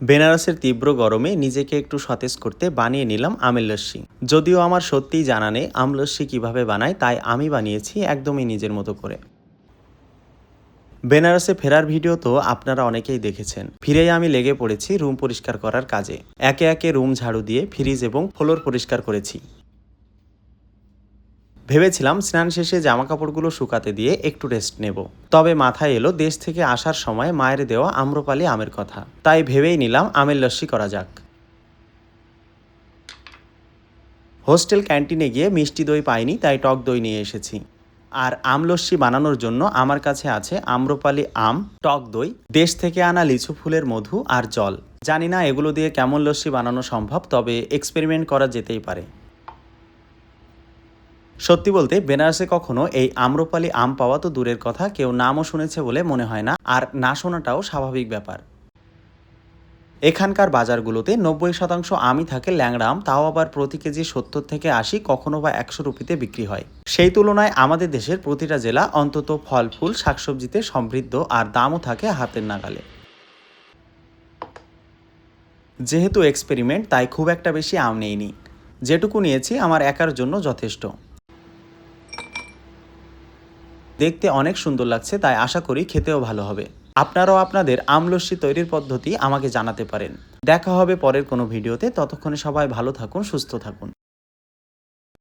বেনারসের তীব্র গরমে নিজেকে একটু সতেজ করতে বানিয়ে নিলাম আমের লস্যি। যদিও আমার সত্যিই জানা নেই আম লস্যি কীভাবে বানায়, তাই আমি বানিয়েছি একদমই নিজের মতো করে। বেনারসে ফেরার ভিডিও তো আপনারা অনেকেই দেখেছেন। ফিরেই আমি লেগে পড়েছি রুম পরিষ্কার করার কাজে। একে একে রুম ঝাড়ু দিয়ে ফ্রিজ এবং ফ্লোর পরিষ্কার করেছি। ভেবেছিলাম স্নান শেষে জামাকাপড়গুলো শুকাতে দিয়ে একটু রেস্ট নেব, তবে মাথায় এলো দেশ থেকে আসার সময় মায়ের দেওয়া আম্রপালি আমের কথা। তাই ভেবেই নিলাম আমের লস্যি করা যাক। হোস্টেল ক্যান্টিনে গিয়ে মিষ্টি দই পাইনি, তাই টক দই নিয়ে এসেছি। আর আম লস্যি বানানোর জন্য আমার কাছে আছে আম্রপালি আম, টক দই, দেশ থেকে আনা লিচু ফুলের মধু আর জল। জানি না এগুলো দিয়ে কেমন লস্যি বানানো সম্ভব, তবে এক্সপেরিমেন্ট করা যেতেই পারে। সত্যি বলতে বেনারসে কখনো এই আম্রপালি আম পাওয়া তো দূরের কথা, কেউ নামও শুনেছে বলে মনে হয় না, আর না শোনাটাও স্বাভাবিক ব্যাপার। এখানকার বাজারগুলোতে 90% আমই থাকে ল্যাংড়া আম, তাও আবার প্রতি কেজি 70 থেকে 80, কখনো বা 100 রুপিতে বিক্রি হয়। সেই তুলনায় আমাদের দেশের প্রতিটা জেলা অন্তত ফল ফুল শাকসবজিতে সমৃদ্ধ, আর দামও থাকে হাতের নাগালে। যেহেতু এক্সপেরিমেন্ট, তাই খুব একটা বেশি আম নেইনি। যেটুকু নিয়েছি আমার একার জন্য যথেষ্ট। দেখতে অনেক সুন্দর লাগছে, তাই আশা করি খেতেও ভালো হবে। আপনারাও আপনাদের আম লস্যি তৈরির পদ্ধতি আমাকে জানাতে পারেন। দেখা হবে পরের কোনো ভিডিওতে। ততক্ষণে সবাই ভালো থাকুন, সুস্থ থাকুন।